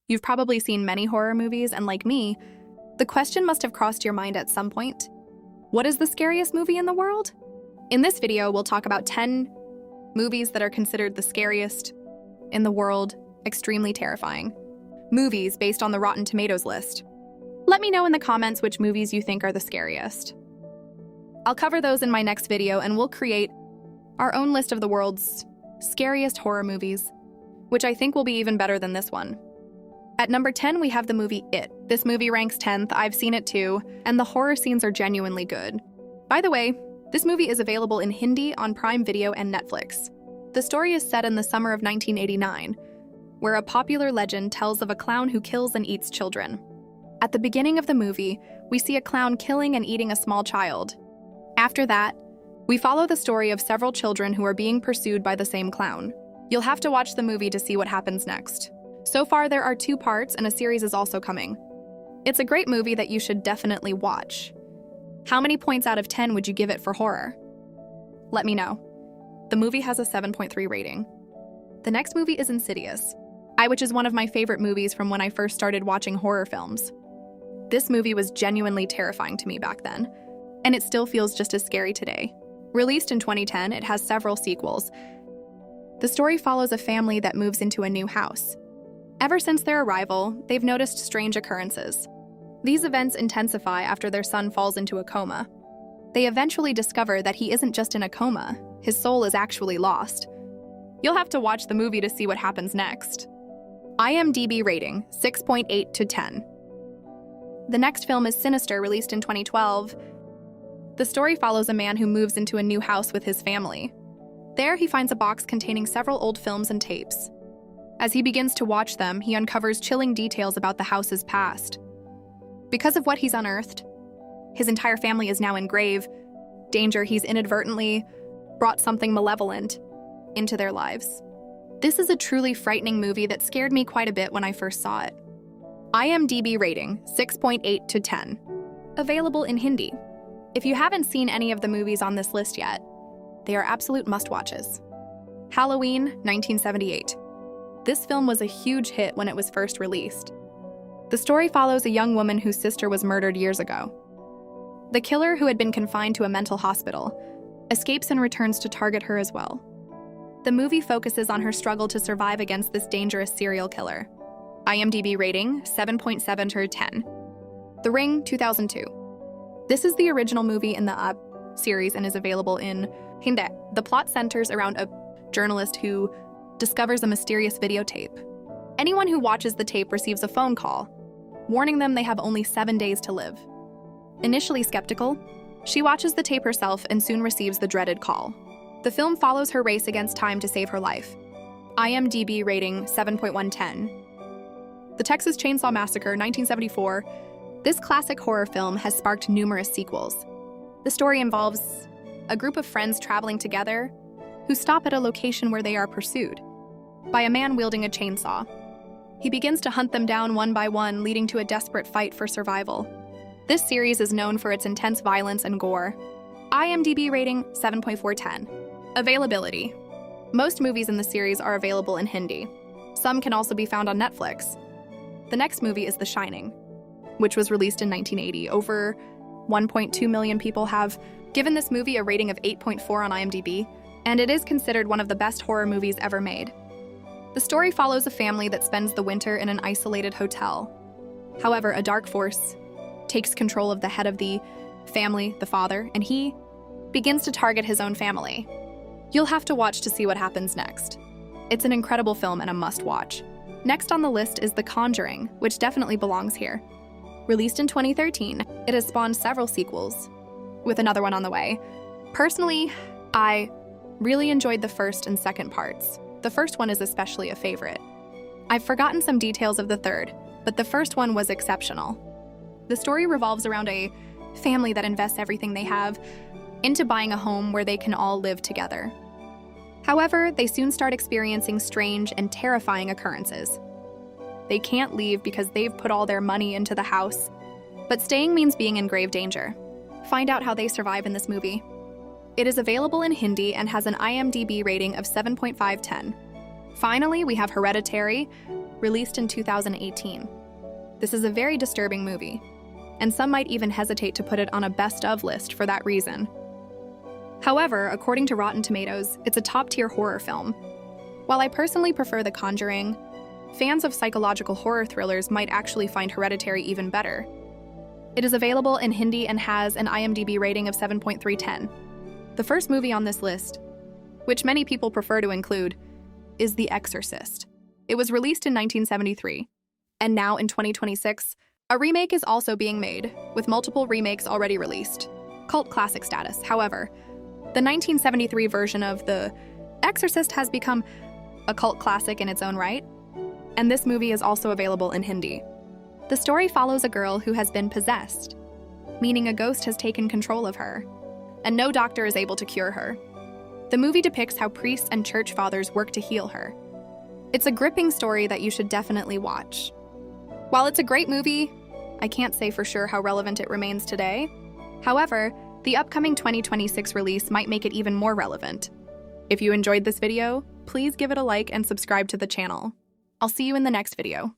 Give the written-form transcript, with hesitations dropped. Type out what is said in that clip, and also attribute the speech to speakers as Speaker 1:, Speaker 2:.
Speaker 1: You've probably seen many horror movies, and like me, the question must have crossed your mind at some point. What is the scariest movie in the world? In this video, we'll talk about 10 movies that are considered the scariest in the world, extremely terrifying. Movies based on the Rotten Tomatoes list. Let me know in the comments which movies you think are the scariest. I'll cover those in my next video, and we'll create our own list of the world's scariest horror movies, which I think will be even better than this one. At number 10, we have the movie It. This movie ranks 10th, I've seen it too, and the horror scenes are genuinely good. By the way, this movie is available in Hindi on Prime Video and Netflix. The story is set in the summer of 1989, where a popular legend tells of a clown who kills and eats children. At the beginning of the movie, we see a clown killing and eating a small child. After that, we follow the story of several children who are being pursued by the same clown. You'll have to watch the movie to see what happens next. So far, there are 2 parts, and a series is also coming. It's a great movie that you should definitely watch. How many points out of 10 would you give it for horror? Let me know. The movie has a 7.3 rating. The next movie is Insidious, which is one of my favorite movies from when I first started watching horror films. This movie was genuinely terrifying to me back then, and it still feels just as scary today. Released in 2010, it has several sequels. The story follows a family that moves into a new house. Ever since their arrival, they've noticed strange occurrences. These events intensify after their son falls into a coma. They eventually discover that he isn't just in a coma, his soul is actually lost. You'll have to watch the movie to see what happens next. IMDb rating, 6.8 to 10. The next film is Sinister, released in 2012. The story follows a man who moves into a new house with his family. There, he finds a box containing several old films and tapes. As he begins to watch them, he uncovers chilling details about the house's past. Because of what he's unearthed, his entire family is now in grave danger. He's inadvertently brought something malevolent into their lives. This is a truly frightening movie that scared me quite a bit when I first saw it. IMDb rating, 6.8 to 10. Available in Hindi. If you haven't seen any of the movies on this list yet, they are absolute must-watches. Halloween, 1978. This film was a huge hit when it was first released. The story follows a young woman whose sister was murdered years ago. The killer, who had been confined to a mental hospital, escapes and returns to target her as well. The movie focuses on her struggle to survive against this dangerous serial killer. IMDb rating, 7.7 to 10. The Ring, 2002. This is the original movie in the series and is available in Hindi. The plot centers around a journalist who discovers a mysterious videotape. Anyone who watches the tape receives a phone call, warning them they have only 7 days to live. Initially skeptical, she watches the tape herself and soon receives the dreaded call. The film follows her race against time to save her life. IMDb rating, 7.110. The Texas Chainsaw Massacre, 1974. This classic horror film has sparked numerous sequels. The story involves a group of friends traveling together who stop at a location where they are pursued by a man wielding a chainsaw. He begins to hunt them down one by one, leading to a desperate fight for survival. This series is known for its intense violence and gore. IMDb rating, 7.410. Availability. Most movies in the series are available in Hindi. Some can also be found on Netflix. The next movie is The Shining, which was released in 1980. Over 1.2 million people have given this movie a rating of 8.4 on IMDb, and it is considered one of the best horror movies ever made. The story follows a family that spends the winter in an isolated hotel. However, a dark force takes control of the head of the family, the father, and he begins to target his own family. You'll have to watch to see what happens next. It's an incredible film and a must-watch. Next on the list is The Conjuring, which definitely belongs here. Released in 2013, it has spawned several sequels, with another one on the way. Personally, I really enjoyed the first and second parts. The first one is especially a favorite. I've forgotten some details of the third, but the first one was exceptional. The story revolves around a family that invests everything they have into buying a home where they can all live together. However, they soon start experiencing strange and terrifying occurrences. They can't leave because they've put all their money into the house, but staying means being in grave danger. Find out how they survive in this movie. It is available in Hindi and has an IMDb rating of 7.5/10. Finally, we have Hereditary, released in 2018. This is a very disturbing movie, and some might even hesitate to put it on a best-of list for that reason. However, according to Rotten Tomatoes, it's a top-tier horror film. While I personally prefer The Conjuring, fans of psychological horror thrillers might actually find Hereditary even better. It is available in Hindi and has an IMDb rating of 7.3/10. The first movie on this list, which many people prefer to include, is The Exorcist. It was released in 1973, and now in 2026, a remake is also being made, with multiple remakes already released. Cult classic status, however, the 1973 version of The Exorcist has become a cult classic in its own right, and this movie is also available in Hindi. The story follows a girl who has been possessed, meaning a ghost has taken control of her, and no doctor is able to cure her. The movie depicts how priests and church fathers work to heal her. It's a gripping story that you should definitely watch. While it's a great movie, I can't say for sure how relevant it remains today. However, the upcoming 2026 release might make it even more relevant. If you enjoyed this video, please give it a like and subscribe to the channel. I'll see you in the next video.